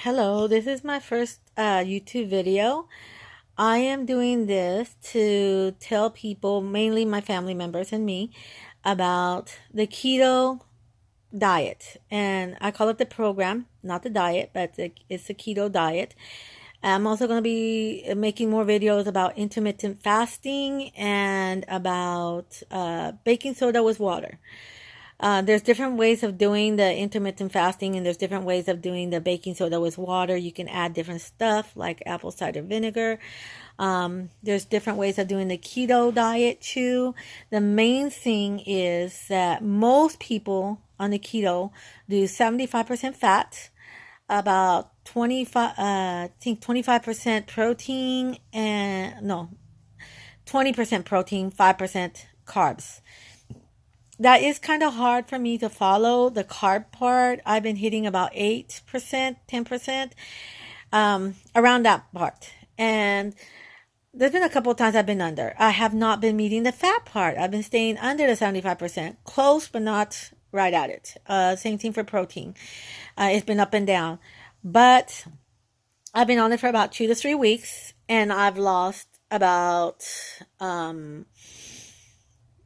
Hello, this is my first YouTube video. I am doing this to tell people, mainly my family members and me, about the keto diet. And I call it the program, not the diet, but it's the keto diet. I'm also going to be making more videos about intermittent fasting and about baking soda with water. There's different ways of doing the intermittent fasting, and there's different ways of doing the baking soda with water. You can add different stuff like apple cider vinegar. There's different ways of doing the keto diet too. The main thing is that most people on the keto do 75% fat, about 25% protein, and no, 20% protein, 5% carbs. That is kind of hard for me to follow the carb part. I've been hitting about 8%, 10%, around that part. And there's been a couple of times I've been under. I have not been meeting the fat part. I've been staying under the 75%, close, but not right at it. Same thing for protein. It's been up and down. But I've been on it for about 2 to 3 weeks, and I've lost about 10,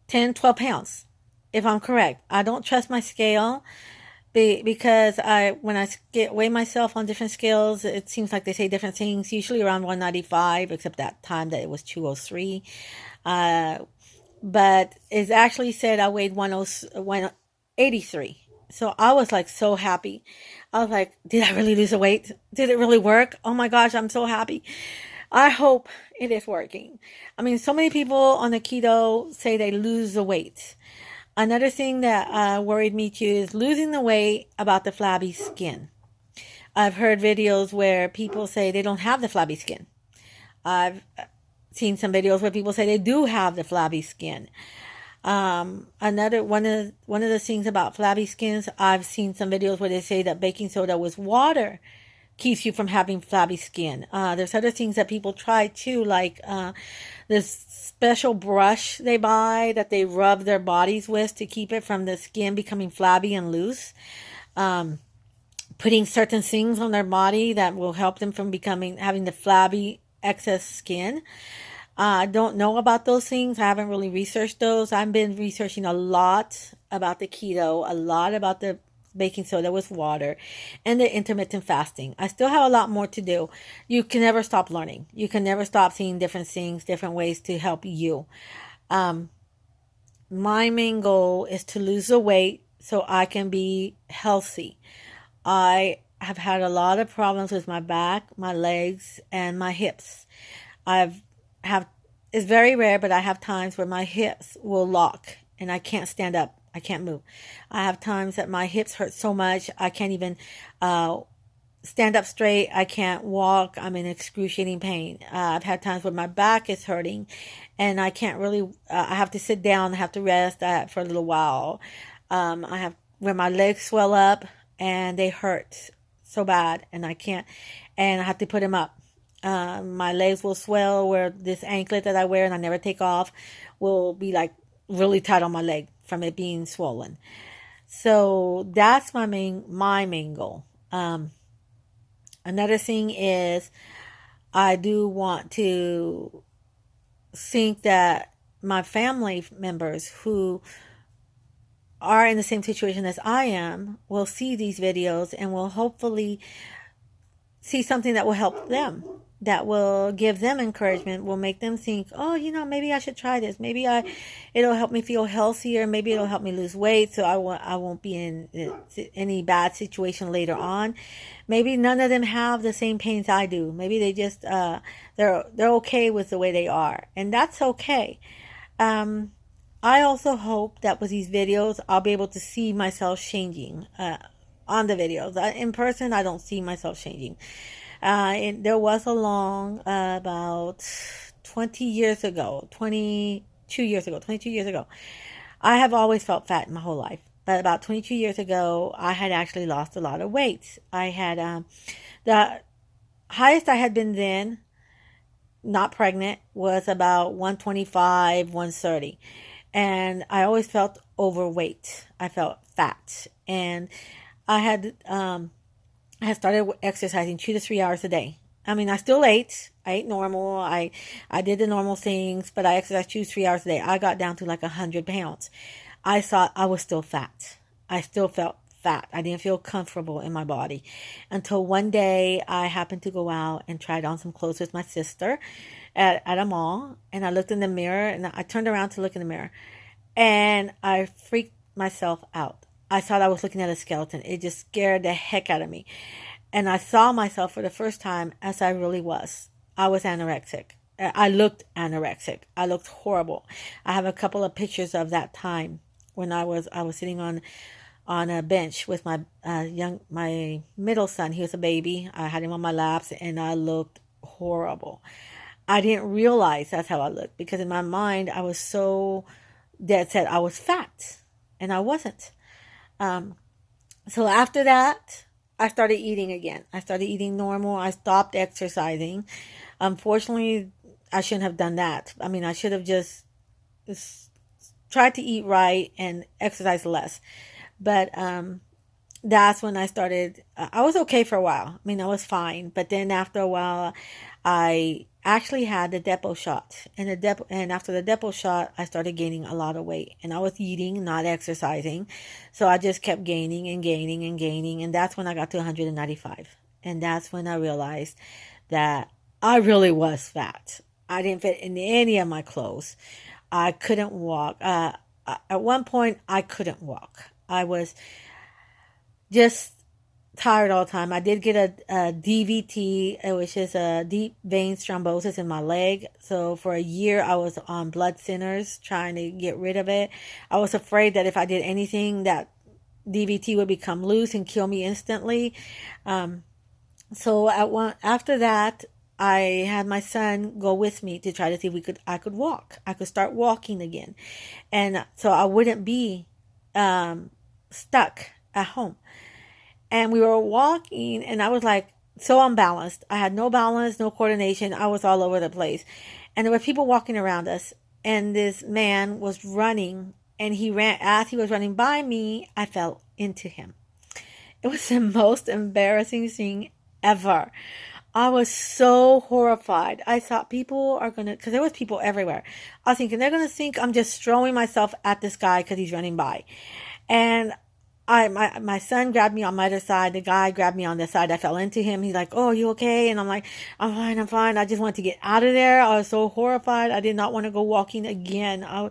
12 pounds. If I'm correct. I don't trust my scale because when I weigh myself on different scales, it seems like they say different things, usually around 195, except that time that it was 203. But it's actually said I weighed 183. So I was like so happy. I was like, did I really lose the weight? Did it really work? Oh my gosh, I'm so happy. I hope it is working. I mean, so many people on the keto say they lose the weight. Another thing that worried me too is losing the weight about the flabby skin. I've heard videos where people say they don't have the flabby skin. I've seen some videos where people say they do have the flabby skin. Another one of the things about flabby skins, I've seen some videos where they say that baking soda with water keeps you from having flabby skin. There's other things that people try too, like this special brush they buy that they rub their bodies with to keep it from the skin becoming flabby and loose. Putting certain things on their body that will help them from having the flabby excess skin. I don't know about those things. I haven't really researched those. I've been researching a lot about the keto, a lot about the baking soda with water, and the intermittent fasting. I still have a lot more to do. You can never stop learning. You can never stop seeing different things, different ways to help you. My main goal is to lose the weight so I can be healthy. I have had a lot of problems with my back, my legs, and my hips. It's very rare, but I have times where my hips will lock and I can't stand up. I can't move. I have times that my hips hurt so much I can't even stand up straight. I can't walk. I'm in excruciating pain. I've had times where my back is hurting and I can't really, I have to sit down, I have to rest for a little while. I have where my legs swell up and they hurt so bad and I can't, and I have to put them up. My legs will swell where this anklet that I wear and I never take off will be like really tight on my leg from it being swollen. So that's my main goal. Another thing is I do want to think that my family members who are in the same situation as I am will see these videos and will hopefully see something that will help them, that will give them encouragement, will make them think, oh, maybe I should try this. Maybe it'll help me feel healthier. Maybe it'll help me lose weight so I won't be in any bad situation later on. Maybe none of them have the same pains I do. Maybe they just, they're okay with the way they are. And that's okay. I also hope that with these videos, I'll be able to see myself changing, on the videos. In person, I don't see myself changing. There was about 22 years ago, I have always felt fat my whole life. But about 22 years ago, I had actually lost a lot of weight. I had, the highest I had been then, not pregnant, was about 125, 130. And I always felt overweight. I felt fat. And I had I had started exercising 2 to 3 hours a day. I mean, I still ate. I ate normal. I did the normal things, but I exercised 2 to 3 hours a day. I got down to like 100 pounds. I thought I was still fat. I still felt fat. I didn't feel comfortable in my body until one day I happened to go out and tried on some clothes with my sister at a mall. And I looked in the mirror and I turned around to look in the mirror and I freaked myself out. I thought I was looking at a skeleton. It just scared the heck out of me. And I saw myself for the first time as I really was. I was anorexic. I looked anorexic. I looked horrible. I have a couple of pictures of that time when I was sitting on a bench with my middle son. He was a baby. I had him on my laps and I looked horrible. I didn't realize that's how I looked because in my mind I was so dead set I was fat and I wasn't. Um, so after that, I started eating again. I started eating normal. I stopped exercising. Unfortunately, I shouldn't have done that. I mean, I should have just tried to eat right and exercise less. But that's when I started. I was okay for a while. I mean, I was fine. But then after a while, I actually had the depot shot, and after the depot shot, I started gaining a lot of weight, and I was eating, not exercising, so I just kept gaining and gaining and gaining, and that's when I got to 195, and that's when I realized that I really was fat. I didn't fit in any of my clothes. I couldn't walk. At one point, I couldn't walk. I was just tired all the time. I did get a DVT, which is a deep vein thrombosis in my leg. So for a year, I was on blood thinners trying to get rid of it. I was afraid that if I did anything, that DVT would become loose and kill me instantly. So after that, I had my son go with me to try to see if I could walk. I could start walking again, and so I wouldn't be stuck at home. And we were walking, and I was like so unbalanced. I had no balance, no coordination. I was all over the place. And there were people walking around us, and this man was running, and he ran. As he was running by me, I fell into him. It was the most embarrassing thing ever. I was so horrified. I thought people are going to, because there was people everywhere. I was thinking they're going to think I'm just throwing myself at this guy because he's running by. And my son grabbed me on my other side. The guy grabbed me on this side. I fell into him. He's like, "Oh, you okay?" And I'm like, "I'm fine. I'm fine." I just wanted to get out of there. I was so horrified. I did not want to go walking again. I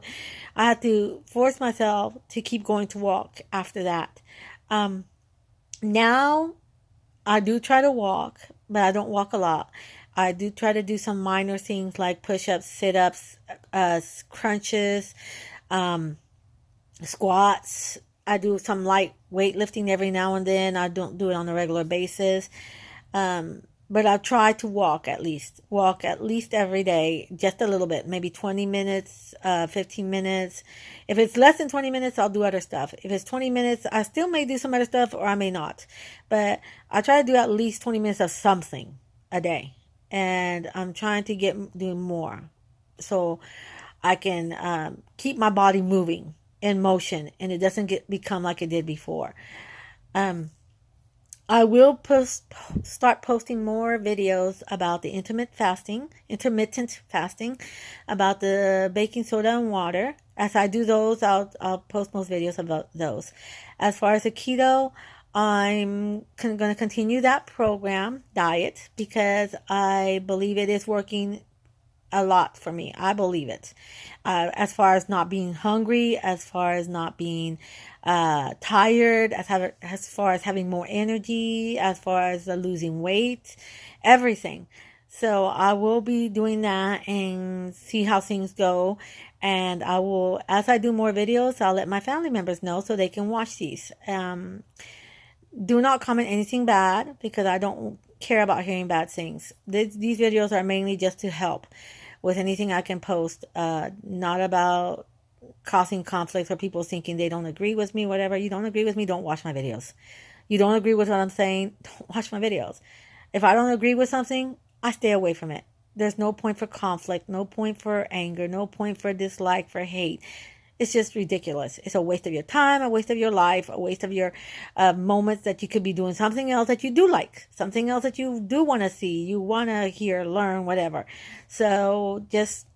had to force myself to keep going to walk after that. Now I do try to walk, but I don't walk a lot. I do try to do some minor things like push-ups, sit-ups, crunches, squats. I do some light weightlifting every now and then. I don't do it on a regular basis. But I try to walk at least every day, just a little bit, maybe 20 minutes, 15 minutes. If it's less than 20 minutes, I'll do other stuff. If it's 20 minutes, I still may do some other stuff or I may not. But I try to do at least 20 minutes of something a day. And I'm trying to do more so I can keep my body moving in motion and it doesn't become like it did before. I will start posting more videos about the intermittent fasting, about the baking soda and water. As I do those, I'll post most videos about those. As far as the keto, I'm going to continue that diet, because I believe it is working a lot for me. I believe it. As far as not being hungry, as far as not being tired, as far as having more energy, as far as losing weight, everything. So I will be doing that and see how things go. And I will, as I do more videos, I'll let my family members know so they can watch these. Do not comment anything bad, because I don't care about hearing bad things. These videos are mainly just to help with anything I can post, not about causing conflicts or people thinking they don't agree with me, whatever. You don't agree with me, don't watch my videos. You don't agree with what I'm saying, don't watch my videos. If I don't agree with something, I stay away from it. There's no point for conflict, no point for anger, no point for dislike, for hate. It's just ridiculous. It's a waste of your time, a waste of your life, a waste of your moments that you could be doing something else that you do like, something else that you do want to see, you want to hear, learn, whatever. So just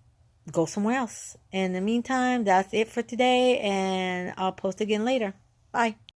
go somewhere else. In the meantime, that's it for today, and I'll post again later. Bye.